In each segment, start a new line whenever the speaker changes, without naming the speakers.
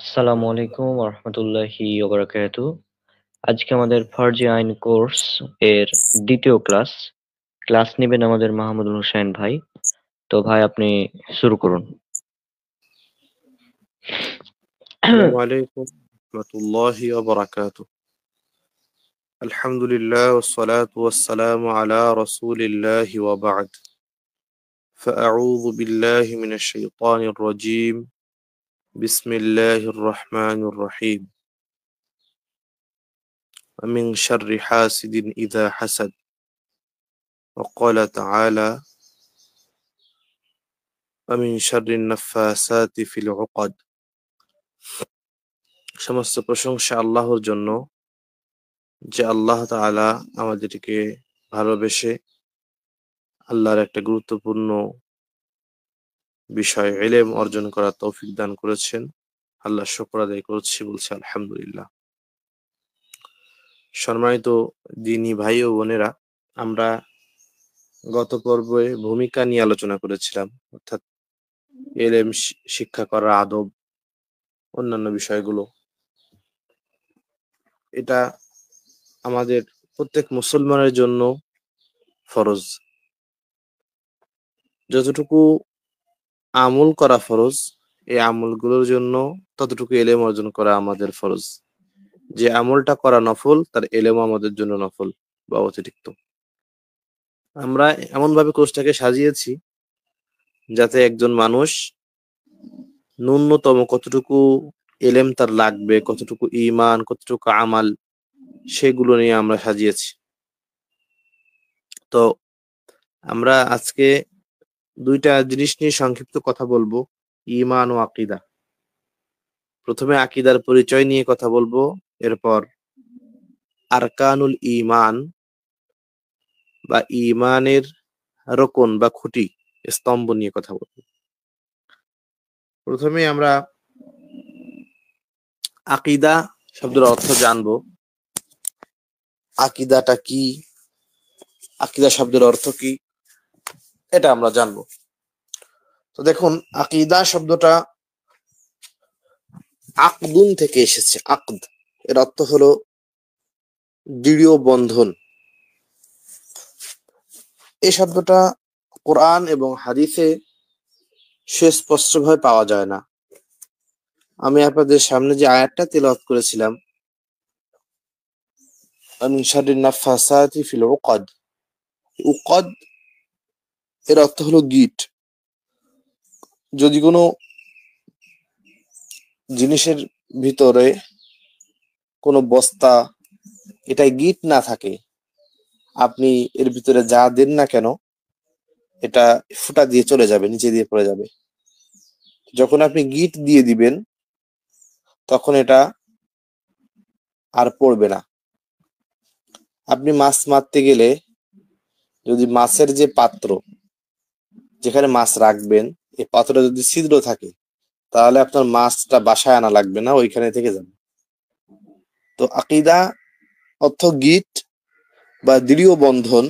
আসসালামু আলাইকুম রহমতুল্লাহি ওবারাকাতুহু। আজকে আমাদের ফার্জি আইন কোর্স এর দ্বিতীয় ক্লাস নেবেন আমাদের মাহমুদুল হোসেন ভাই। তো ভাই আপনি শুরু করুন।
السلام عليكم ورحمة الله وبركاته. الحمد لله والصلاة والسلام على رسول الله وبعد. فأعوذ بالله من الشيطان الرجيم. بسم الله الرحمن الرحيم. ومن شر حاسد إذا حسد. وقال تعالى: ومن شر النفاسات في العقد. সমস্ত প্রশংসা আল্লাহর জন্য, যে আল্লাহ তাআলা আমাদেরকে ভালোবেসে আল্লাহর একটা গুরুত্বপূর্ণ বিষয় ইলম অর্জন করার তৌফিক দান করেছেন। আল্লাহ শুকর আদায় করছি, বলছি আলহামদুলিল্লাহ। সম্মানিত দিনী ভাই ও বোনেরা, আমরা গত পর্বে ভূমিকা নিয়ে আলোচনা করেছিলাম, অর্থাৎ ইলম শিক্ষা করার আদব, অন্যান্য বিষয়গুলো। এটা আমাদের প্রত্যেক মুসলমানের জন্য ফরজ। যতটুকু আমল করা ফরজ, এই আমলগুলোর জন্য ততটুকু ইলম অর্জন করা আমাদের ফরজ। যে আমলটা করা নফল, তার ইলম আমাদের জন্য নফল বা অতিরিক্ত। আমরা এমন ভাবে কোর্সটাকে সাজিয়েছি যাতে একজন মানুষ ন্যূনতম কতটুকু ইলম তার লাগবে, কতটুকু ঈমান, কতটুকু আমাল, সেগুলো নিয়ে আমরা সাজিয়েছি। তো আমরা আজকে দুইটা জিনিস নিয়ে সংক্ষিপ্ত কথা বলবো, ঈমান ও আকীদা। প্রথমে আকীদার পরিচয় নিয়ে কথা বলবো, এরপর আরকানুল ঈমান বা ঈমানের রকন বা খুঁটি, স্তম্ভ নিয়ে কথা বলবো। প্রথমে আমরা আকীদা শব্দের অর্থ জানবো। আকীদাটা কি, আকীদা শব্দের অর্থ কি, এটা আমরা জানবো। তো দেখুন, আকীদা শব্দটা আকদুন থেকে এসেছে। আকদ এর অর্থ হলো দৃঢ় বন্ধন। এই শব্দটা কোরআন এবং হাদিসে সুস্পষ্টভাবে পাওয়া যায় না। আমি আপনাদের সামনে যে আয়াতটা তিলাওয়াত করেছিলাম, মিন শাররিন নাফাসাতি ফিল উকাদ, উকাদ এর অর্থ হলো গিট। যদি কোনো জিনিসের ভিতরে কোনো বস্তা, এটাই গিট না থাকে, আপনি এর ভিতরে যা দেন না কেন, এটা ফুটা দিয়ে চলে যাবে, নিচে দিয়ে পড়ে যাবে। যখন আপনি গিট দিয়ে দিবেন, তখন এটা আর পড়বে না। আপনি মাছ মারতে গেলে যদি মাছের যে পাত্র, যেখানে মাছ রাখবেন, এই পাত্রটা যদি ছিদ্র থাকে, তাহলে আপনার মাছটা বাসায় আনা লাগবে না, ওইখানে থেকে যাবে। তো আকীদা অর্থ গিট বা দৃঢ় বন্ধন।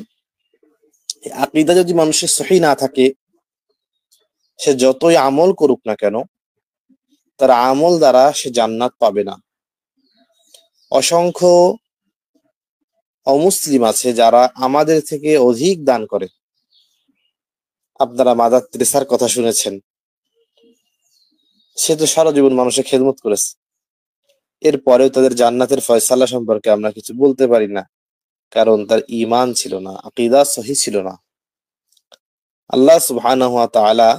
আকীদা যদি মানুষের সহি না থাকে, সে যতই আমল করুক না কেন, তার আমল দ্বারা সে জান্নাত পাবে না। অসংখ্য অমুসলিম আছে যারা আমাদের থেকে অধিক দান করে। আপনারা মাদার তেরেসার কথা শুনেছেন, সে তো সারা জীবন মানুষের খেদমত করেছে, এরপরেও তাদের জান্নাতের ফয়সালা সম্পর্কে আমরা কিছু বলতে পারি না, কারণ তার ঈমান ছিল না, আকীদা সহি ছিল না। আল্লাহ সুবহানাহু ওয়া তাআলা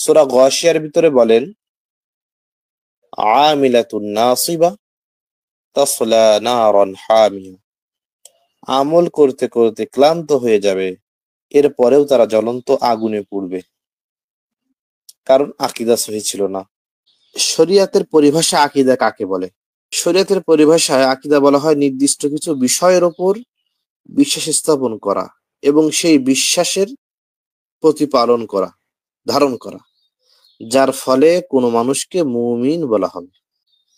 সূরা গাশিয়ার ভিতরে বলেন, আমিলাতুন নাসিবা তাসলা নারান হামিয়া। আমল করতে করতে ক্লান্ত হয়ে যাবে, এরপরেও তারা জ্বলন্ত আগুনে পুড়বে, কারণ আকীদা সহি ছিল না। শরিয়াতের পরিভাষা আকীদা কাকে বলে? শরিয়াতের পরিভাষায় আকীদা বলা হয় নির্দিষ্ট কিছু বিষয়ের ওপর বিশ্বাস স্থাপন করা এবং সেই বিশ্বাসের প্রতিপালন করা, ধারণ করা, যার ফলে কোনো মানুষকে মুমিন বলা হবে।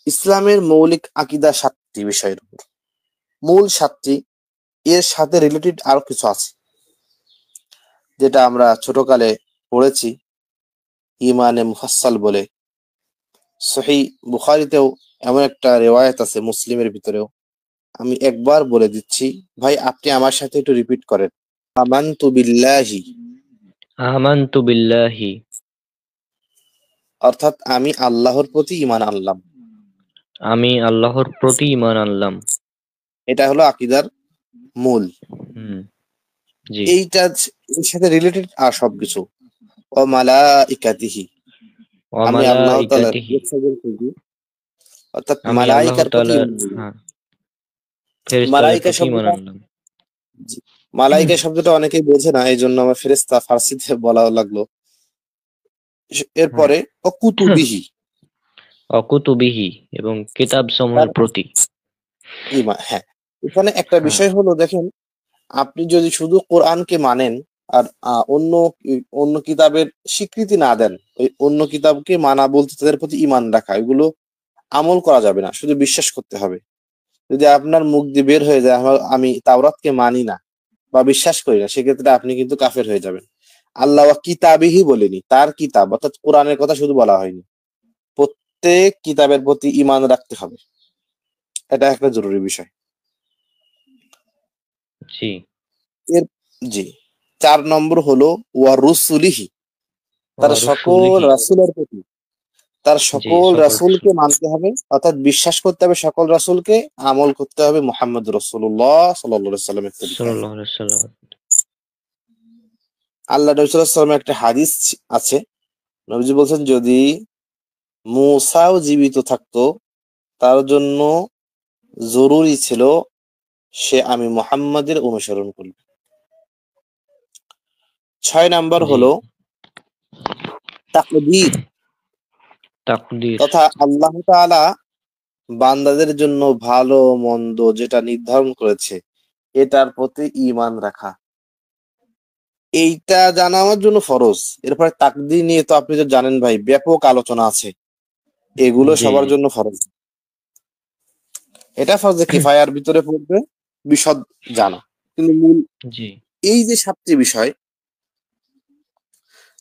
ইসলামের মৌলিক আকীদা 7টি বিষয়ের উপর, মূল 7টি। এর সাথে রিলেটেড আরো কিছু আছে, যেটা আমরা ছোটকালে পড়েছি ইমানে মুফাসসাল বলে। সহিহ বুখারীতেও এমন একটা রিওয়ায়াত আছে, মুসলিমের ভিতরেও। আমি একবার বলে দিচ্ছি ভাই, আপনি আমার সাথে একটু রিপিট করেন। আমানতু বিল্লাহি,
আমানতু বিল্লাহি,
অর্থাৎ আমি আল্লাহর প্রতি ঈমান আনলাম।
আমি আল্লাহর প্রতি ঈমান আনলাম।
এটা হলো আকীদার মূল।
হুম, জি।
এইটা এর সাথে রিলেটেড আর সবকিছু। ও মালাইকাতিহি,
ওয়া
আমি আল্লাহ তাআলার
মালাইকাতিহি,
অর্থাৎ
আমি আল্লাহ
মালাইকার প্রতি
তাআলার
ঈমান আনলাম।
ফেরেশতাদের
মালাইকা
প্রতি ঈমান
শব্দটা,
আনলাম।
জি, মালাইকা শব্দটা অনেকেই বোঝে না, এই জন্য আমার ফেরেশতা ফার্সিতে বলা লাগলো।
হ্যাঁ।
এরপরে ও কুতুবিহি,
অকুতুবিহি, এবং কিতাবসমূহের
তার
প্রতি।
ঈমান। হ্যাঁ, এখানে একটা
হ্যাঁ,
বিষয় হলো, দেখেন, আপনি যদি শুধু কোরআনকে মানেন আর অন্য অন্য কিতাবের স্বীকৃতি না দেন, ওই অন্য কিতাবকে মানা বলতে তাদের প্রতি ঈমান রাখা, এগুলো আমল করা যাবে না, শুধু বিশ্বাস করতে হবে। যদি আপনার মুখ দিয়ে বের হয়ে যায় আমি তাওরাতকে মানি না বা বিশ্বাস করি না, সেক্ষেত্রে আপনি কিন্তু কাফের হয়ে যাবেন। আল্লাহ কিতাবিহি বলেনি, তার কিতাব অর্থাৎ কোরআনের কথা শুধু বলা হয়নি। প্রত্যেক কিতাবের প্রতি ঈমান রাখতে হবে, এটা একটা জরুরি বিষয়।
জি।
এর জি, 4 নম্বর হলো ওয়া রুসুলিহি, তার
ওয়া
সকল
রুসুলিহি,
রাসূলের প্রতি, তার
জি,
সকল
সকল রাসূল।
রাসূলকে মানতে হবে, অর্থাৎ বিশ্বাস করতে হবে সকল রাসূলকে, আমল করতে হবে মুহাম্মদ রাসূলুল্লাহ সাল্লাল্লাহু আলাইহি সাল্লামের তরিকায়।
সাল্লাল্লাহু আলাইহি ওয়াসাল্লাম।
আল্লাহ নবী সাল্লাল্লাহু আলাইহি ওয়াসাল্লামের একটা হাদিস আছে, নবীজি বলছেন, যদি মূসাও জীবিত থাকতো, তার জন্য জরুরি ছিল সে আমি মুহাম্মাদের অনুসরণ করবে। 6 নাম্বার
জি।
হলো তাকদীর,
তাকদীর,
তথা আল্লাহ তাআলা বান্দাদের জন্য ভালো মন্দ যেটা নির্ধারণ করেছে এটার প্রতি ঈমান রাখা, এইটা জানা আমার জন্য ফরজ। এরপরে তাকদীর নিয়ে তো আপনি তো জানেন ভাই, ব্যাপক আলোচনা আছে, এগুলো
জি,
সবার
জি।
জন্য ফরজ। এটা ফরজে কিফায়ার ভিতরে পড়বে, বিশদ জানা। কিন্তু মূল
জি,
এই যে 7টি বিষয়,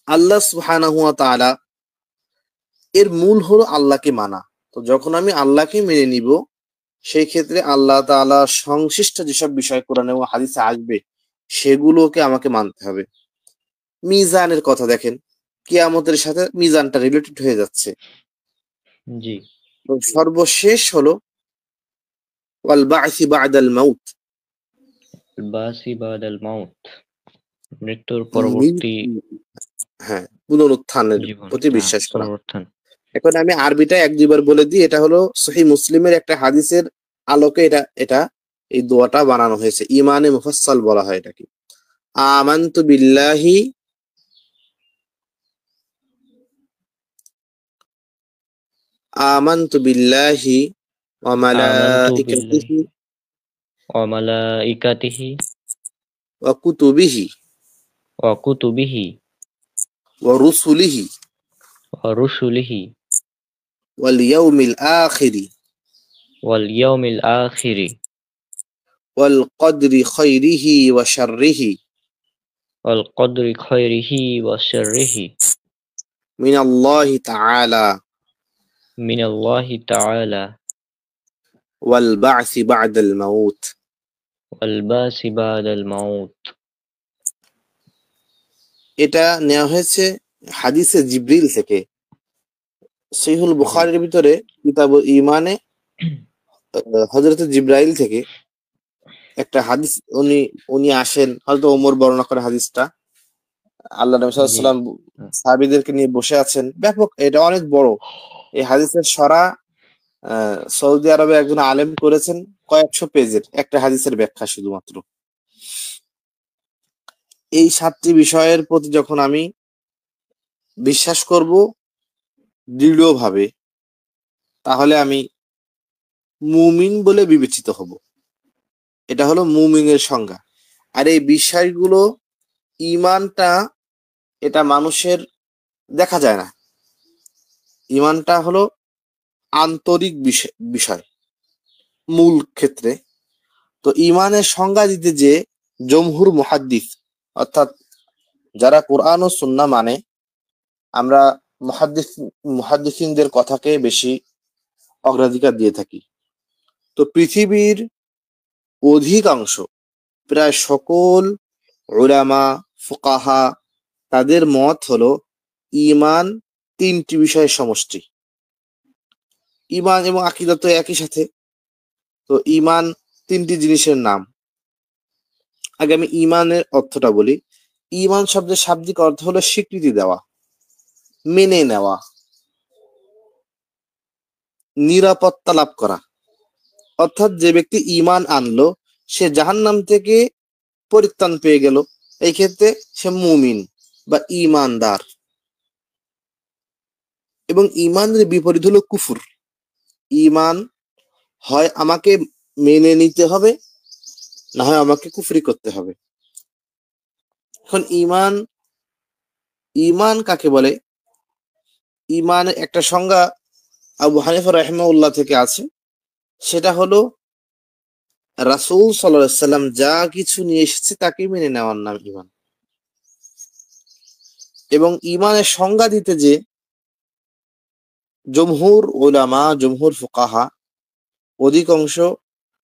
আল্লাহ সুবহানাহু ওয়া তাআলা এর মূল হলো আল্লাহকে মানা। তো যখন আমি আল্লাহকে মেনে নিব, সেই ক্ষেত্রে আল্লাহ তাআলা সংশ্লিষ্ট যেসব বিষয় কোরআনে ও হাদিসে আসবে সেগুলোকে আমাকে মানতে হবে। মিজানের কথা দেখেন, কিয়ামতের সাথে মিজানটা রিলেটেড হয়ে যাচ্ছে।
জি।
তো সর্বশেষ হলো ওয়াল বা'সি বা'দাল মাউত,
বাসি বাদাল মাউত, মৃত্যুর পরবর্তী
মৃত্যু, হ্যাঁ, পুনরুত্থানের
জীবন,
প্রতি
হ্যাঁ,
বিশ্বাস করা।
পুনরুত্থান।
এখন আমি আরবিটা 1-2 বার বলে দিই, এটা হলো সহিহ মুসলিমের একটা হাদিসের আলোকে এটা এটা এই দোয়াটা বানানো হয়েছে, ইমানে মুফাসসাল বলা হয় এটাকে। আমানতু বিল্লাহি, আমানতু বিল্লাহি ওয়া
আমানতু বিল্লাহি
মালাইকাতিহি
ওয়া মালাইকাতিহি
ওয়া কুতুবিহি
ওয়া কুতুবিহি
ওয়া রুসুলিহি
ওয়া রুসুলিহি
ওয়াল ইয়াউমিল আখিরি
ওয়াল ইয়াউমিল আখিরি
ওয়াল কদরি খাইরিহি ওয়া শাররিহি
ওয়াল কদরি খায়রিহি ওয়া শাররিহি
মিনাল্লাহি তাআলা
মিনাল্লাহি তাআলা
ওয়াল বা'সি বা'দাল মাউত।
ওয়াল বাসি বাদাল মাউত।
এটা নেওয়া হয়েছে হাদিসে জিবরিল থেকে। সহিহুল
জি।
বুখারীর ভিতরে কিতাবুল ঈমানে হযরত জিবরাইল থেকে একটা হাদিস, উনি উনি আসেন, হযরত ওমর বর্ণনা করে হাদিসটা। আল্লাহ নবী সাল্লাল্লাহু
জি।
আলাইহি ওয়াসাল্লাম সাহাবীদেরকে নিয়ে বসে আছেন, ব্যাপক, এটা অনেক বড়। এই হাদিসের সরা সৌদি আরবে একজন আলেম করেছেন, কয়েকশো পেজের একটা হাদিসের ব্যাখ্যা শুধুমাত্র। এই 7টি বিষয়ের প্রতি যখন আমি বিশ্বাস করব দৃঢ়ভাবে, তাহলে আমি মুমিন বলে বিবেচিত হব। এটা হলো মুমিনের সংজ্ঞা। আর এই বিষয়গুলো, ঈমানটা, এটা মানুষের দেখা যায় না। ঈমানটা হলো আন্তরিক বিষয় মূল ক্ষেত্রে। তো ঈমানের সংজ্ঞা দিতে যে জমহুর মুহাদ্দিস, অর্থাৎ যারা কোরআন ও সুন্নাহ মানে, আমরা মুহাদ্দিসিনদের কথাকে বেশি অগ্রাধিকার দিয়ে থাকি। তো পৃথিবীর অধিকাংশ, প্রায় সকল উলামা, ফুকাহা, তাদের মত হলো ঈমান ৩টি বিষয়ের সমষ্টি। ঈমান এবং আকীদা তো একই সাথে। তো ঈমান ৩টি জিনিসের নাম। আগে আমি ঈমানের অর্থটা বলি। ঈমান শব্দের শাব্দিক অর্থ হলো স্বীকৃতি দেওয়া, মেনে নেওয়া, নিরাপত্তা লাভ করা। অর্থাৎ যে ব্যক্তি ঈমান আনলো সে জাহান্নাম থেকে পরিত্রাণ পেয়ে গেল, এই ক্ষেত্রে সে মুমিন বা ঈমানদার। এবং ঈমানের বিপরীত হলো কুফর। ঈমান হয় আমাকে মেনে নিতে হবে, না হয় আমাকে কুফরি করতে হবে। এখন ঈমান, ঈমান কাকে বলে? ঈমানের একটা সংজ্ঞা আবু হানিফা রাহিমাহুল্লাহ থেকে আছে, সেটা হলো রাসূল সাল্লাল্লাহু আলাইহি সাল্লাম যা কিছু নিয়ে এসেছে তাকে মেনে নেওয়ার নাম ঈমান। এবং ঈমানের সংজ্ঞা দিতে যে জমহুর উলামা, জমহুর ফুকাহা, অধিকাংশ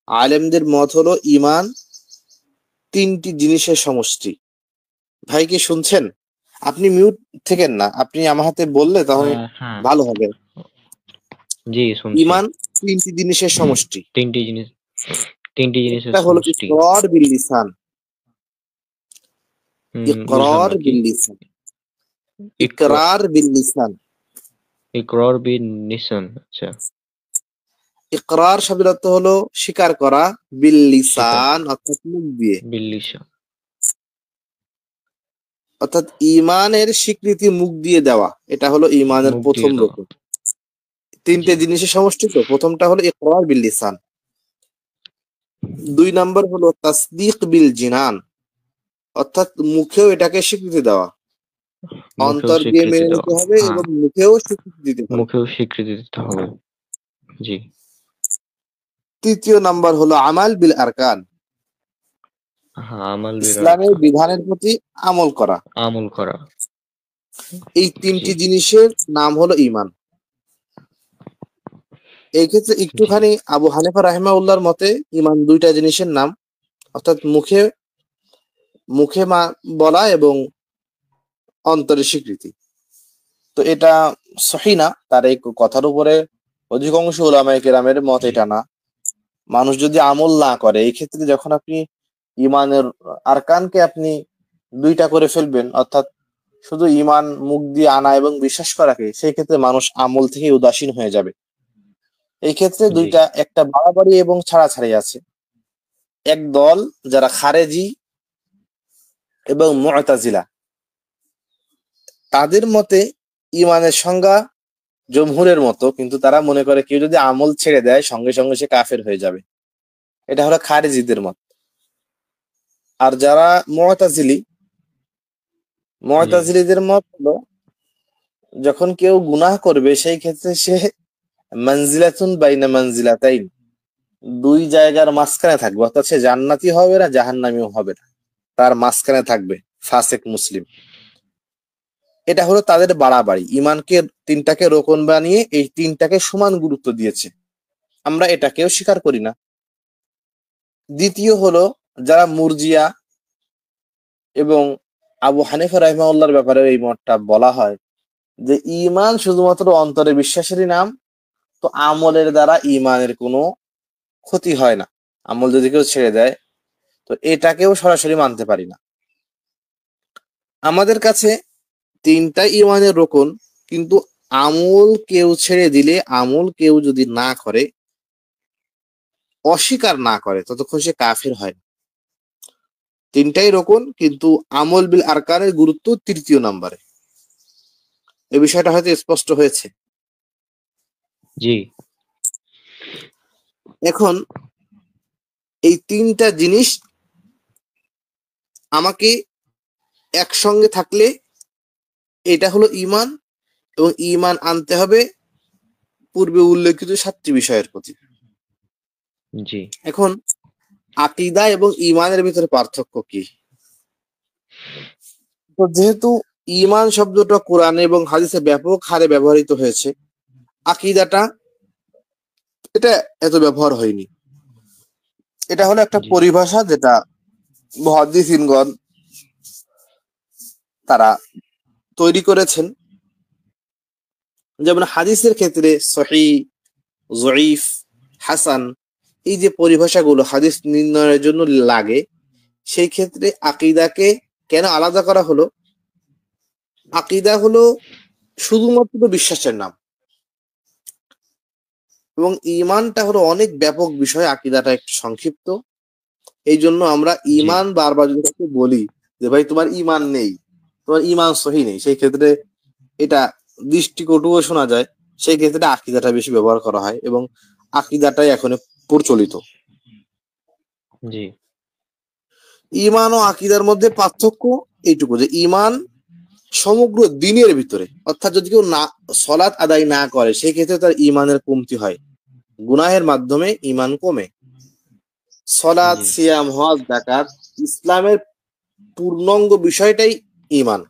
আলেমদের মত হলো ঈমান ৩টি জিনিসের সমষ্টি। ভাই কি শুনছেন? আপনি মিউট থেকেন না, আপনি আমার হাতে বললে তাহলে
হ্যাঁ,
ভালো হবে।
জি শুনছি।
ঈমান ৩টি জিনিসের সমষ্টি।
তিনটি জিনিস, তিনটি জিনিসের
একটা হলো
সমষ্টি।
ইকরার বিল লিসান,
বুঝলাম
ইকরার
না কি?
বিল লিসান,
ইকরা
ইকরার বিল লিসান।
ইকরার বিন নিসান, আচ্ছা।
ইকরার শব্দের অর্থ হলো স্বীকার করা, বিল
স্বীকার
লিসান অর্থাৎ মুখ দিয়ে।
বিল্লিশা।
অর্থাৎ ঈমানের স্বীকৃতি মুখ দিয়ে দেওয়া, এটা হলো ঈমানের
মুখ
প্রথম
দিয়ে দেওয়া।
রকম। ৩টে
জি।
জিনিসের সমষ্টি। তো প্রথমটা হলো ইকরার বিল লিসান। ২ নাম্বার হলো তাসদীক বিল জিনান, অর্থাৎ মুখেও এটাকে স্বীকৃতি দেওয়া।
মুখেও
অন্তর দিয়ে
স্বীকৃতি
মেনে
দেওয়া।
নিতে হবে
হ্যাঁ,
এবং মুখেও স্বীকৃতি দিতে হবে।
মুখেও স্বীকৃতি দিতে হবে। জি।
৩য় নাম্বার হলো আমাল বিল আরকান,
হ্যাঁ, আমাল বিল
ইসলামের
আরকান।
বিধানের প্রতি আমল করা।
আমল করা।
এই
জি,
৩টি জিনিসের নাম হলো ঈমান। এই ক্ষেত্রে
জি,
একটুখানি আবু হানিফা রাহিমাহুল্লাহর মতে ঈমান ২টা জিনিসের নাম, অর্থাৎ মুখে মুখে বলা এবং অন্তরে স্বীকৃতি। তো এটা সহিহ না, তার এই কথার উপরে অধিকাংশ উলামায়ে কেরামের মত
জি,
এটা না। মানুষ যদি আমল না করে, এই ক্ষেত্রে যখন আপনি ঈমানের আরকানকে আপনি ২টা করে ফেলবেন, অর্থাৎ শুধু ঈমান মুখ দিয়ে আনা এবং বিশ্বাস করাকে, সেই ক্ষেত্রে মানুষ আমল থেকে উদাসীন হয়ে যাবে। এই ক্ষেত্রে
জি,
একটা বাড়াবাড়ি এবং ছাড়াছাড়ি আছে। এক দল যারা খারেজি এবং মু'তাজিলা, তাদের মতে ঈমানের সংজ্ঞা জমহুরের মতো, কিন্তু তারা মনে করে কেউ যদি আমল ছেড়ে দেয় সঙ্গে সঙ্গে সে কাফের হয়ে যাবে। এটা হলো খারেজিদের মত। আর যারা মু'তাজিলি,
জি।
মু'তাজিলিদের মত হলো যখন কেউ গুনাহ করবে সেই ক্ষেত্রে সে মানজিলাতুন বাইনা মানজিলাতাইন, ২ জায়গার মাঝখানে থাকবে, অর্থাৎ সে জান্নাতি হবে না, জাহান্নামীও হবে না, তার মাঝখানে থাকবে, ফাসেক মুসলিম। এটা হলো তাদের বাড়াবাড়ি। ঈমানকে ৩টাকে রোকন বানিয়ে এই ৩টাকে সমান গুরুত্ব দিয়েছে। আমরা এটাকেও স্বীকার করি না। দ্বিতীয় হলো যারা মুরজিয়া, এবং আবু হানিফা রাহিমাহুল্লাহর ব্যাপারে এই মতটা বলা হয় যে ঈমান শুধুমাত্র অন্তরে বিশ্বাসেরই নাম, তো আমলের দ্বারা ঈমানের কোনো ক্ষতি হয় না। আমল যদি কেউ ছেড়ে দেয়, তো এটাকেও সরাসরি মানতে পারি না। আমাদের কাছে ৩টা ঈমানের রোকন, কিন্তু আমল কেউ ছেড়ে দিলে, আমল কেউ যদি না করে, অস্বীকার না করে, ততক্ষণ সে কাফের হয় না। ৩টাই রোকন, কিন্তু আমল বিল আরকানের গুরুত্ব ৩য় নম্বরে। এই বিষয়টা হয়তো স্পষ্ট হয়েছে।
জি,
এখন এই ৩টা জিনিস আমাকে একসঙ্গে থাকলে এটা হলো ঈমান, এবং ঈমান আনতে হবে পূর্বে উল্লেখিত ৭টি বিষয়ের প্রতি।
জি,
এখন আকীদা এবং ঈমানের ভিতরে পার্থক্য কি? তো যেহেতু ঈমান শব্দটা কোরআনে এবং হাদিসে ব্যাপক হারে ব্যবহৃত হয়েছে। আকীদাটা এটা এত ব্যবহার হয়নি। এটা হলো একটা
জি,
পরিভাষা যেটা মুহাদ্দিসিনগণ তারা তৈরি করেছেন। যেমন হাদিসের ক্ষেত্রে সহিহ, যঈফ, হাসান, এই যে পরিভাষাগুলো হাদিস নির্ণয়ের জন্য লাগে, সেই ক্ষেত্রে আকীদাকে কেন আলাদা করা হলো? আকীদা হলো শুধুমাত্র বিশ্বাসের নাম, এবং ঈমানটা হলো অনেক ব্যাপক বিষয়, আকীদাটা একটু সংক্ষিপ্ত। এই জন্য আমরা
জি,
ঈমান বারবার যদি কাউকে বলি যে ভাই তোমার ঈমান নেই, তোমার ঈমান সহিহ নেই, সেই ক্ষেত্রে এটা দৃষ্টিকটুও শোনা যায়। সেই ক্ষেত্রে আকীদাটা বেশি ব্যবহার করা হয়, এবং আকীদাটাই এখন প্রচলিত।
জি,
ঈমান ও আকীদার মধ্যে পার্থক্য এইটুকু যে ঈমান সমগ্র দিনের ভিতরে, অর্থাৎ যদি কেউ না সলাৎ আদায় না করে সেই ক্ষেত্রে তার ঈমানের কমতি হয়, গুনাহের মাধ্যমে ঈমান কমে। সলাৎ,
জি,
সিয়াম, হজ, যাকাত ইসলামের পূর্ণাঙ্গ বিষয়টাই ঈমান।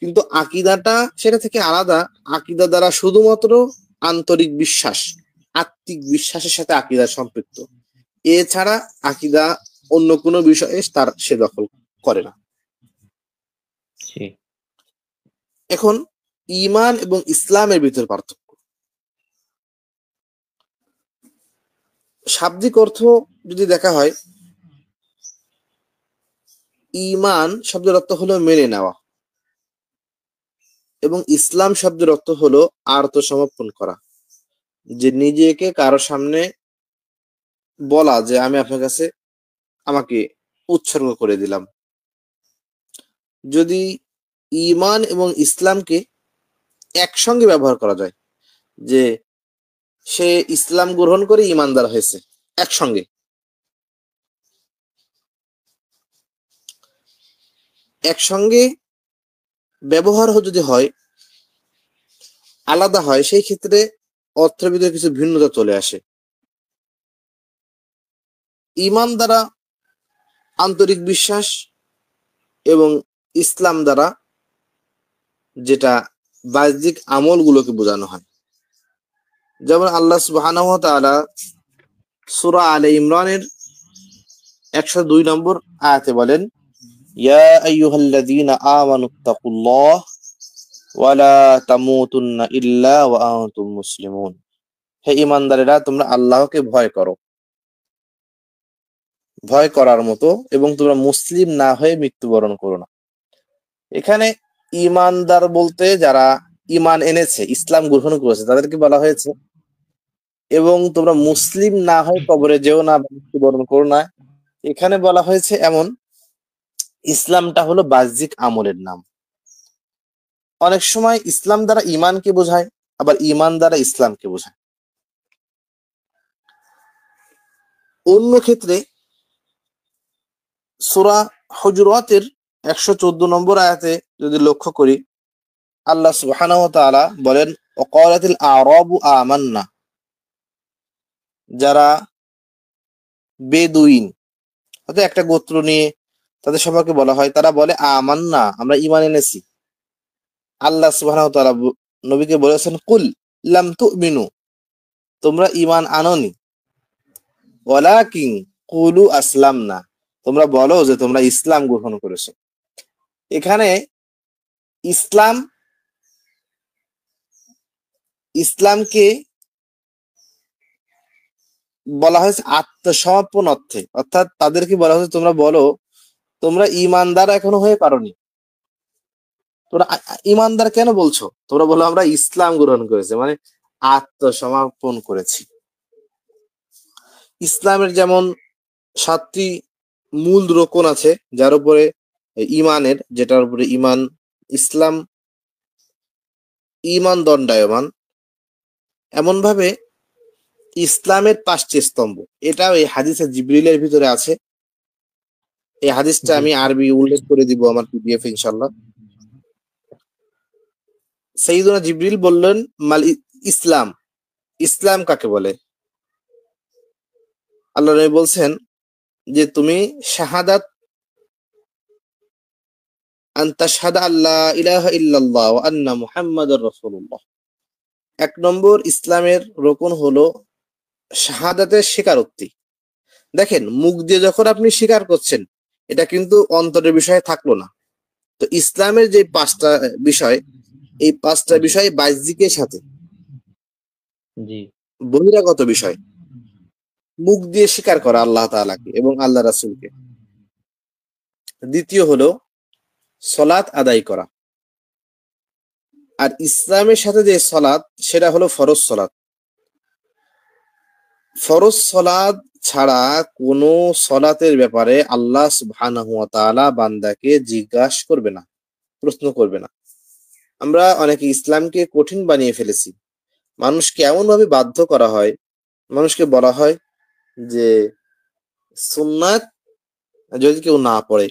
কিন্তু আকীদাটা সেটা থেকে আলাদা। আকীদা দ্বারা শুধুমাত্র আন্তরিক বিশ্বাস, আত্মিক বিশ্বাসের সাথে আকীদা সম্পৃক্ত। এছাড়া আকীদা অন্য কোনো বিষয়ে তার সে দখল করে না।
জি,
এখন ঈমান এবং ইসলামের ভিতর পার্থক্য। শাব্দিক অর্থ যদি দেখা হয়, ঈমান শব্দের অর্থ হলো মেনে নেওয়া, এবং ইসলাম শব্দের অর্থ হলো আত্মসমর্পণ করা, যে নিজেকে কারো সামনে বলা যে আমি আপনার কাছে আমাকে উৎসর্গ করে দিলাম। যদি ঈমান এবং ইসলামকে একসঙ্গে ব্যবহার করা যায়, যে সে ইসলাম গ্রহণ করে ঈমানদার হয়েছে, একসঙ্গে একসঙ্গে ব্যবহার যদি হয়, আলাদা হয়, সেই ক্ষেত্রে অর্থের ভিতরে কিছু ভিন্নতা চলে আসে। ঈমান দ্বারা আন্তরিক বিশ্বাস, এবং ইসলাম দ্বারা যেটা বাহ্যিক আমলগুলোকে বোঝানো হয়। যেমন আল্লাহ সুবহানাহু ওয়া তাআলা সূরা আলে ইমরানের 102 নম্বর আয়াতে বলেন, ইয়া আইয়ুহাল্লাযীনা আমানুত্তাকুল্লাহ ওয়া লা তামুতুন্না ইল্লা ওয়া আনতুম মুসলিমুন। হে ঈমানদারেরা, তোমরা আল্লাহকে ভয় করো, ভয় করার মতো, এবং তোমরা মুসলিম না হয়ে মৃত্যুবরণ করো না। এখানে ঈমানদার বলতে যারা ঈমান এনেছে, ইসলাম গ্রহণ করেছে, তাদেরকে বলা হয়েছে, এবং তোমরা মুসলিম না হয়ে কবরে যেও না বা মৃত্যুবরণ করো না। এখানে বলা হয়েছে এমন, ইসলামটা হলো বাহ্যিক আমলের নাম। অনেক সময় ইসলাম দ্বারা ঈমানকে বোঝায়, আবার ঈমান দ্বারা ইসলামকে বোঝায়। অন্য ক্ষেত্রে সূরা হুজুরাতের 114 নম্বর আয়াতে যদি লক্ষ্য করি, আল্লাহ সুবহানাহু ওয়া তাআলা বলেন, ওয়াকালাতিল আ'রাবু আমান্না, যারা বেদুইন, হয়তো একটা গোত্র নিয়ে তাদের সবাইকে বলা হয়, তারা বলে আমান্না, আমরা ঈমান এনেছি। আল্লাহ সুবহানাহু ওয়া তাআলা নবীকে বলেছেন, কুল লাম তুমিনু, তোমরা ঈমান আনোনি, ওয়ালাকিন কুলু আসলামনা, তোমরা বলো যে তোমরা ইসলাম গ্রহণ করেছো। এখানে ইসলাম, ইসলামকে বলা হয়েছে আত্মসমর্পণ অর্থে, অর্থাৎ তাদেরকে বলা হয়েছে তোমরা বলো তোমরা ঈমানদার এখনো হয়ে পারোনি। তোমরা ঈমানদার কেন বলছো? তোমরা বলো আমরা ইসলাম গ্রহণ করেছি, মানে আত্মসমর্পণ করেছি। ইসলামের যেমন 7টি মূল রোকন আছে, যার উপরে ঈমানের, যেটার উপরে ঈমান, ইসলাম, ঈমান দণ্ডায়মান। এমন ভাবে ইসলামের 5টি স্তম্ভ, এটাও এই হাদিসে জিবরিলের ভিতরে আছে। এই হাদিসটা
জি,
আমি আরবি উল্লেখ করে দিব আমার পিডিএফ ইনশাল্লাহ। সাইয়্যিদুনা জিবরিল বললেন, মাল ইসলাম, ইসলাম কাকে বলে? আল্লাহ নবী বলছেন যে তুমি শাহাদাত আন তাশহাদা আল্লা ইলাহা ইল্লাল্লাহ ওয়া আন্না মুহাম্মাদুর রাসূলুল্লাহ। 1 নম্বর ইসলামের রোকন হলো শাহাদাতের স্বীকারোক্তি। দেখেন, মুখ দিয়ে যখন আপনি স্বীকার করছেন, এটা কিন্তু অন্তরের বিষয়ে থাকলো না। তো ইসলামের যে 5টা বিষয়, এই 5টা
জি
বিষয় বাহ্যিকের সাথে
জি
বহিরাগত বিষয়। মুখ দিয়ে স্বীকার করা আল্লাহ তাআলাকে এবং আল্লাহ রাসূলকে। দ্বিতীয় হলো সলাত আদায় করা। আর ইসলামের সাথে যে সলাত, সেটা হলো ফরজ সলাত। ফরজ সলাত ছাড়া কোনো সলাতের ব্যাপারে আল্লাহ সুবহানাহু ওয়া তাআলা বান্দাকে জিজ্ঞাসা করবে না, প্রশ্ন করবে না। আমরা অনেকে ইসলামকে কঠিন বানিয়ে ফেলেছি। মানুষকে এমন ভাবে বাধ্য করা হয়, মানুষকে বলা হয় যে সুন্নাত যদি কেউ না পড়ে,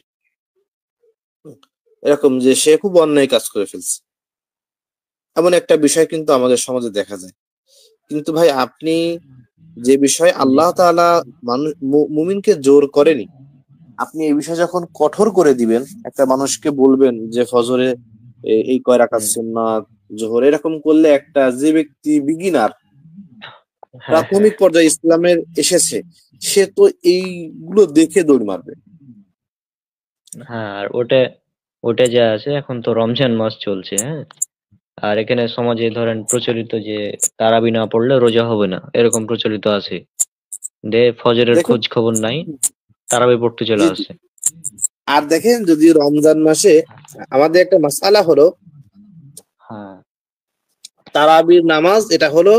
এরকম যে সে খুব অন্যায় কাজ করে ফেলছে, এমন একটা বিষয় কিন্তু আমাদের সমাজে দেখা যায়। কিন্তু ভাই, আপনি যে বিষয়ে
জি
আল্লাহ তাআলা মানুষ মুমিনকে জোর করেনি, আপনি এই বিষয় যখন কঠোর করে দিবেন, একটা মানুষকে বলবেন যে ফজরে এই কয় রাকাত
হুম,
সুন্নাত, জোহর এরকম করলে, একটা যে ব্যক্তি বিগিনার,
হ্যাঁ হ্যাঁ
প্রাথমিক পর্যায়ে ইসলামের এসেছে, সে তো এইগুলো দেখে দৌড় মারবে।
হ্যাঁ। আর ওটা ওটা যা আছে, এখন তো রমজান মাস চলছে, হ্যাঁ। আর এখানে সমাজে ধরেন প্রচলিত যে তারাবি না পড়লে রোজা হবে না, এরকম প্রচলিত আছে। ফজরের
দেখুন,
খোঁজ খবর নাই, তারাবি পড়তে চলে
জি জি,
আসে।
আর দেখেন, যদি রমজান মাসে আমাদের একটা মাসআলা হলো
হ্যাঁ
তারাবির নামাজ, এটা হলো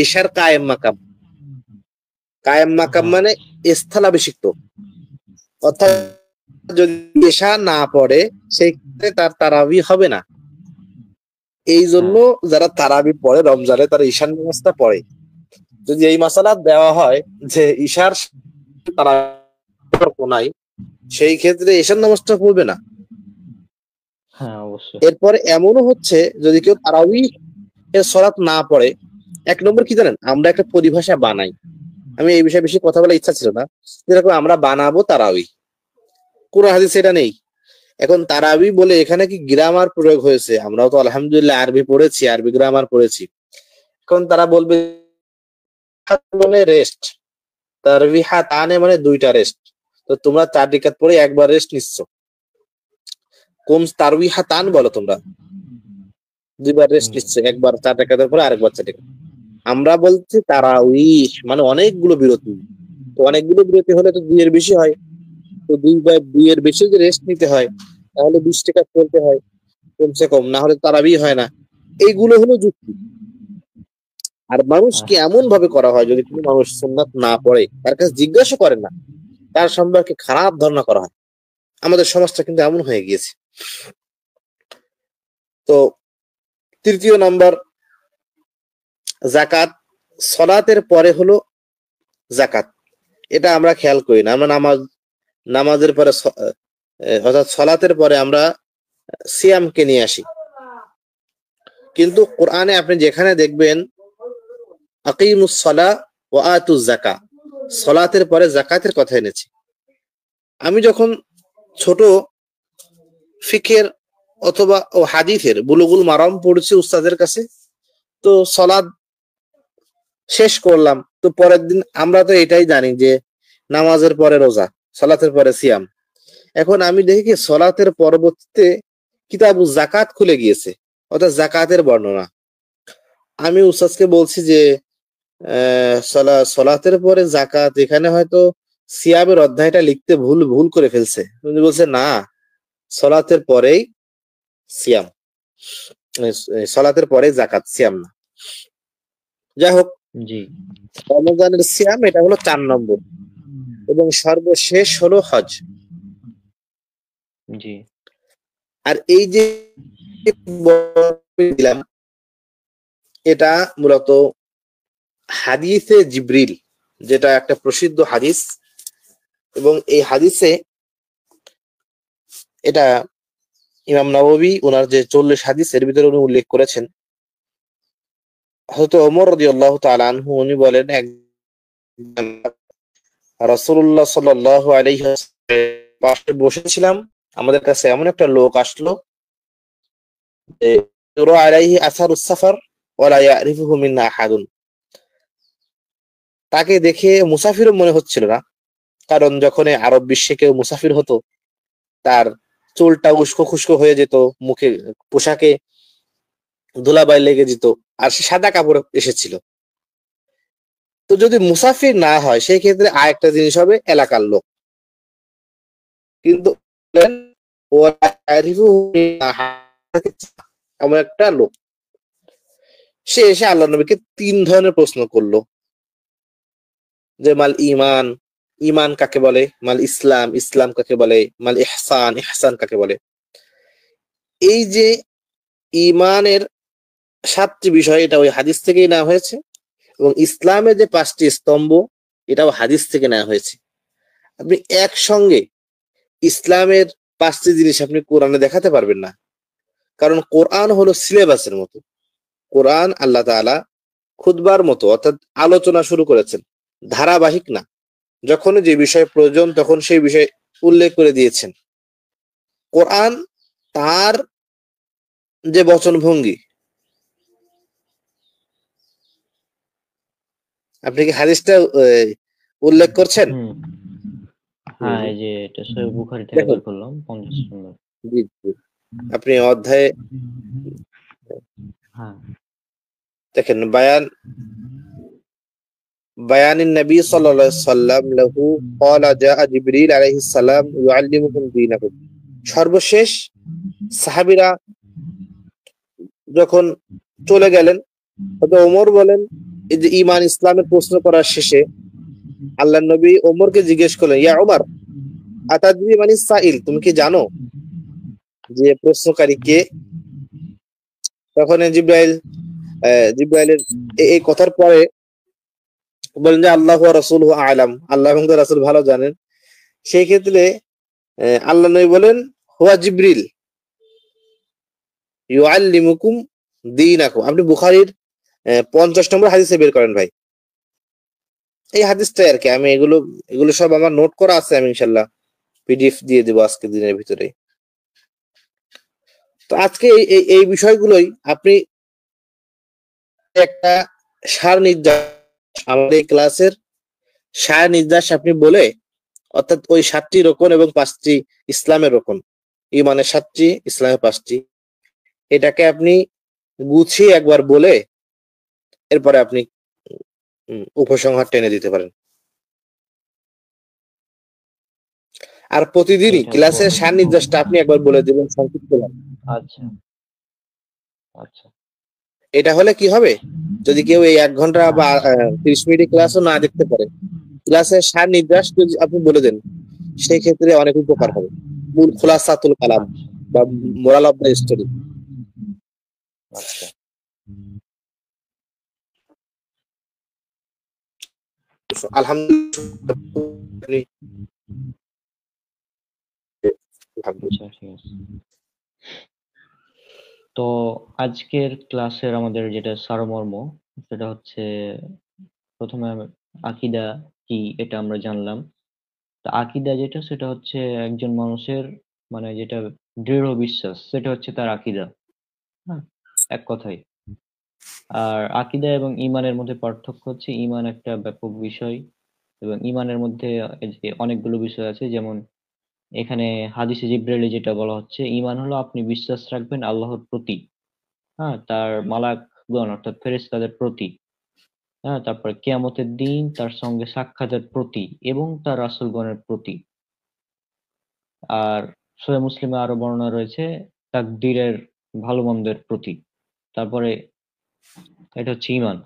এশার কায়েম মাকাম। কায়েম মাকাম
হ্যাঁ
মানে স্থলাভিষিক্ত, অর্থাৎ
হুম
যদি এশা না পড়ে, সেই ক্ষেত্রে তার তারাবি হবে না। এই জন্য
হ্যাঁ
যারা তারাবি পড়ে রমজানে, তারা ঈশান নামাজটা পড়ে। যদি এই মাসালা দেওয়া হয় যে ঈশার তারাবি নাই, সেই ক্ষেত্রে ঈশান নামাজটা পড়বে না।
হ্যাঁ অবশ্যই।
এরপরে এমনও হচ্ছে, যদি কেউ তারাবি এর সলাত না পড়ে, 1 নম্বর কি জানেন, আমরা একটা পরিভাষা বানাই। আমি এই বিষয়ে বেশি কথা বলার ইচ্ছা ছিল না। যেরকম আমরা বানাবো তারাবি, কোন হাদিসে এটা নেই। এখন তারাবি বলে এখানে কি গ্রামার প্রয়োগ হয়েছে? আমরাও তো আলহামদুলিল্লাহ আরবি পড়েছি, আরবি গ্রামার পড়েছি। এখন তারা বলবে মানে রেস্ট, তারবিহা তানে মানে 2টা রেস্ট। তো তোমরা 4 রিকাত পড়ে একবার রেস্ট নিচ্ছ, কোন তারবিহা তান বলো তোমরা? 2বার রেস্ট
হুম
নিচ্ছ, একবার 4 রিকাতের পরে আরেকবার 4 রিকাত। আমরা বলছি তারাউইহ মানে অনেকগুলো বিরতি। তো অনেকগুলো বিরতি হলে তো 2 এর বেশি হয়। তো 2 এর বেশি যদি রেস্ট নিতে হয়, তাহলে 20 রিকাত পড়তে হয় কমসে কম, না হলে তারাবি হয় না। এইগুলো হলো যুক্তি। আর মানুষকে
আহ,
এমন ভাবে করা হয়, যদি কোনো মানুষ সুন্নাত না পড়ে, তার কাছে জিজ্ঞাসা করেন না, তার সম্পর্কে খারাপ ধারণা করা হয়। আমাদের সমাজটা কিন্তু এমন হয়ে গিয়েছে। তো 3য় নাম্বার, জাকাত। সলাতের পরে হলো জাকাত। এটা আমরা খেয়াল করি না। আমরা নামাজের পরে অর্থাৎ সলাতের পরে আমরা সিয়ামকে নিয়ে আসি। কিন্তু কোরআনে আপনি যেখানে দেখবেন আকিমুস সালাহ ওয়া আতুজ যাকাত, সলাতের পরে জাকাতের কথা এনেছে। আমি যখন ছোট ফিকের অথবা হাদিসের বুলুগুল মারাম পড়েছি উস্তাদের কাছে, তো সলাদ শেষ করলাম, তো পরের দিন আমরা তো এটাই জানি যে নামাজের পরে রোজা, সলাতের পরে সিয়াম। এখন আমি দেখি কি সলাতের পরবর্তীতে কিতাবু জাকাত খুলে গিয়েছে, অর্থাৎ জাকাতের বর্ণনা। আমি উস্তাদকে বলছি যে সলাতের পরে জাকাত, এখানে হয়তো সিয়ামের অধ্যায়টা লিখতে ভুল ভুল করে ফেলছে। উনি বলছে না, সলাতের পরেই সিয়াম, সলাতের পরে জাকাত, সিয়াম না। যাই হোক,
জি
রমজানের সিয়াম এটা হলো 4 নম্বর, এবং সর্বশেষ হলো হজ।
জি
আর এই যে দিলাম, এটা মূলত হাদিসে জিব্রিল, যেটা একটা প্রসিদ্ধ হাদিস, এবং এই হাদিসে এটা ইমাম নববী ওনার যে 40 হাদিস, এর ভিতরে উনি উল্লেখ করেছেন। হযরত ওমর রাদিয়াল্লাহু তাআলা আনহু উনি বলেন, রাসূলুল্লাহ সাল্লাল্লাহু আলাইহি ওয়াসাল্লাম পাশে বসেছিলাম, আমাদের কাছে এমন একটা লোক আসলো যে ইউরা আলাইহি আসারুস সাফার ওয়ালা ইয়ারিফুহু মিন্না আহাদুন। তাকে দেখে মুসাফিরও মনে হচ্ছিল না, কারণ যখন এই আরব বিশ্বে কেউ মুসাফির হতো তার চুলটা উস্কো খুস্কো হয়ে যেত, মুখে পোশাকে ধুলাবালি লেগে যেত, আর সে সাদা কাপড়ে এসেছিল। তো যদি মুসাফির না হয় সেই ক্ষেত্রে আরেকটা জিনিস হবে এলাকার লোক, কিন্তু ওয়ালা ইয়ারিফুহু মিন্না আহাদুন এমন একটা লোক। সে এসে আল্লাহ নবীকে 3 ধরনের প্রশ্ন করলো যে মাল ইমান, ইমান কাকে বলে, মাল ইসলাম, ইসলাম কাকে বলে, মাল ইহসান, ইহসান কাকে বলে। এই যে ইমানের 7টি বিষয়, এটা ওই হাদিস থেকেই নেওয়া হয়েছে, এবং ইসলামের যে 5টি স্তম্ভ এটাও হাদিস থেকে নেওয়া হয়েছে। আপনি একসঙ্গে ইসলামের 5টি জিনিস আপনি কোরআনে দেখাতে পারবেন না, কারণ কোরআন হলো সিলেবাসের মতো। কোরআন আল্লাহ তাআলা খুতবার মতো, অর্থাৎ আলোচনা শুরু করেছেন, ধারাবাহিক না। যখন যে বিষয় প্রয়োজন তখন সেই বিষয় উল্লেখ করে দিয়েছেন। কোরআন তার যে বচন ভঙ্গি, আপনি কি হাদিসটা উল্লেখ করছেন?
হুম।
হুম
হ্যাঁ,
হুম।
এই যে এটা সহিহ বুখারী থেকে
দেখুন,
বের করলাম 50 নম্বর।
জি জি, আপনি অধ্যায়ে
হ্যাঁ।
দেখেন, বায়ানিন নবী সাল্লাল্লাহু আলাইহি সাল্লাম লাহু ক্বালা জাআ জিবরিল আলাইহিস সালাম ইউআল্লিমুকুম দীনাকুম। সর্বশেষ সাহাবীরা যখন চলে গেলেন, তখন ওমর বলেন, এই যে ঈমান ইসলামের প্রশ্ন করার শেষে আল্লাহর নবী ওমরকে জিজ্ঞেস করলেন, ইয়া ওমর আতাদরি মানিস সাইল, তুমি কি জানো যে প্রশ্নকারী কে? তখন জিব্রাইলের এই কথার পরে বলেন যে আল্লাহু ওয়া রাসূলুহু আ'লাম, আল্লাহ এবং তার রাসূল ভালো জানেন। সেই ক্ষেত্রে আল্লাহ নবী বলেন হুয়া জিবরিল ইউআল্লিমুকুম দীনাকুম। আপনি বুখারীর 50 নম্বর হাদিসে বের করেন ভাই। এই হাদিসটাই আর কি, আমি এগুলো এগুলো সব আমার নোট করা আছে, আমি ইনশাআল্লাহ পিডিএফ দিয়ে দেবো আজকে দিনের ভিতরে। তো আজকে এই বিষয়গুলোই আপনি একটা সার নির্দেশ, আমাদের এই ক্লাসের সার নির্দেশ আপনি বলে, অর্থাৎ ওই 7টি রোকন এবং 5টি ইসলামের রোকন, ইমানের 7টি, ইসলামের 5টি, এটাকে আপনি গুছিয়ে একবার বলে এরপরে আপনি উপসংহার টেনে দিতে পারেন। আর প্রতিদিনই
এটা তো
ক্লাসের সার নির্দেশটা আপনি একবার বলে দিবেন সংক্ষিপ্ত ভাবে।
আচ্ছা, আচ্ছা।
এটা হলে কি হবে, যদি কেউ এই 1 ঘন্টা বা 30 মিনিট ক্লাসও না দেখতে পারে, ক্লাসের সার নির্দেশ যদি আপনি বলে দেন, সেই ক্ষেত্রে অনেক উপকার হবে। মূল খুলাসাতুল কালাম
আচ্ছা,
বা মোরাল অফ দ্য স্টোরি।
আচ্ছা।
আলহামদুলিল্লাহ।
আচ্ছা, ঠিক আছে। তো আজকের ক্লাসের আমাদের যেটা সারমর্ম, সেটা হচ্ছে প্রথমে আকীদা কি এটা আমরা জানলাম। তো আকীদা যেটা সেটা হচ্ছে একজন মানুষের মানে যেটা দৃঢ় বিশ্বাস, সেটা হচ্ছে তার আকীদা। হ্যাঁ, এক কথায়। আর আকীদা এবং ঈমানের মধ্যে পার্থক্য হচ্ছে ঈমান একটা ব্যাপক বিষয়, এবং ঈমানের মধ্যে এই যে অনেকগুলো বিষয় আছে, যেমন এখানে হাদিসে জিবরাইলে যেটা বলা হচ্ছে, ঈমান হলো আপনি বিশ্বাস রাখবেন আল্লাহর প্রতি, হ্যাঁ, তার মালাকগণ অর্থাৎ ফেরেশতাদের প্রতি, হ্যাঁ, তারপরে কিয়ামতের দিন তার সঙ্গে সাক্ষাতের প্রতি এবং তার রাসূলগণের প্রতি। আর সহিহ মুসলিমে আরো বর্ণনা রয়েছে তাকদীরের ভালো মন্দের প্রতি। তারপরে এটা হচ্ছে ঈমান।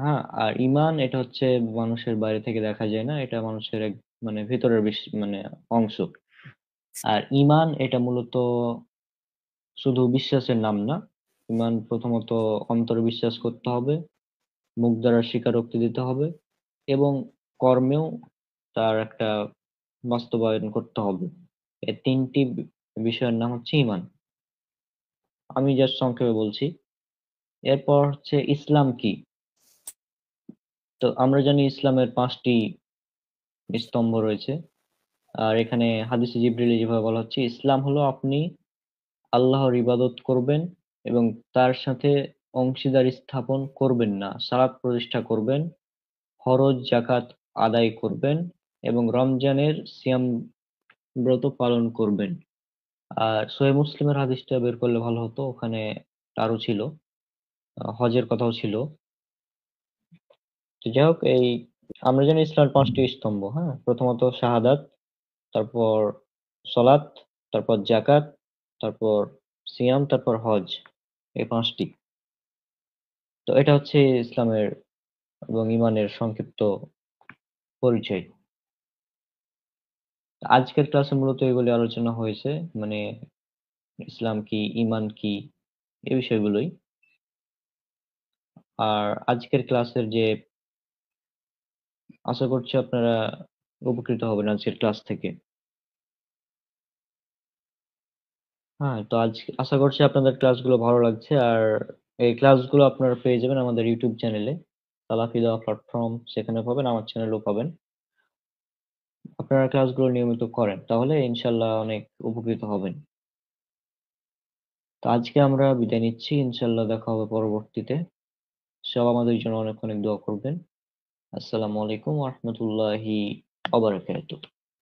হ্যাঁ, আর ঈমান এটা হচ্ছে মানুষের বাইরে থেকে দেখা যায় না, এটা মানুষের এক মানে ভেতরের মানে অংশ। আর ঈমান এটা মূলত শুধু বিশ্বাসের নাম না। ঈমান প্রথমত অন্তরে বিশ্বাস করতে হবে, মুখ দ্বারা স্বীকারোক্তি দিতে হবে, এবং কর্মেও তার একটা বাস্তবায়ন করতে হবে। এই 3টি বিষয়ের নাম হচ্ছে ঈমান। আমি জাস্ট সংক্ষেপে বলছি। এরপর হচ্ছে ইসলাম কি? তো আমরা জানি ইসলামের 5টি স্তম্ভ রয়েছে। আর এখানে হাদিসে জিবরিলে যেভাবে বলা হচ্ছে, ইসলাম হলো আপনি আল্লাহর ইবাদত করবেন এবং তার সাথে অংশীদারি স্থাপন করবেন না, সালাত প্রতিষ্ঠা করবেন, ফরজ জাকাত আদায় করবেন এবং রমজানের সিয়াম ব্রত পালন করবেন। আর সহিহ মুসলিমের হাদিসটা বের করলে ভালো হতো, ওখানে আরো ছিল, হজের কথাও ছিল। তো যাই হোক, এই আমরা জানি ইসলামের 5টি স্তম্ভ। হ্যাঁ, প্রথমত শাহাদাত, তারপর সলাত, তারপর জাকাত, তারপর সিয়াম, তারপর হজ। এই 5টি। তো এটা হচ্ছে ইসলামের এবং ইমানের সংক্ষিপ্ত পরিচয়। আজকের ক্লাসে মূলত এগুলি আলোচনা হয়েছে, মানে ইসলাম কি, ইমান কি, এই বিষয়গুলোই। আর আজকের ক্লাসের যে, আশা করছি আপনারা উপকৃত হবেন আজকের ক্লাস থেকে। হ্যাঁ, তো আজ আশা করছি আপনাদের ক্লাসগুলো ভালো লাগছে। আর এই ক্লাসগুলো আপনারা পেয়ে যাবেন আমাদের ইউটিউব চ্যানেলে, সালাফি দাওয়া প্ল্যাটফর্ম, সেখানে পাবেন, আমার চ্যানেলেও পাবেন। আপনারা ক্লাসগুলো নিয়মিত করেন, তাহলে ইনশাল্লাহ অনেক উপকৃত হবেন। তো আজকে আমরা বিদায় নিচ্ছি, ইনশাল্লাহ দেখা হবে পরবর্তীতে। সব আমাদের জন্য অনেক অনেক দোয়া করবেন। আসসালামু আলাইকুম ওয়া রাহমাতুল্লাহি ওয়া বারাকাতুহু।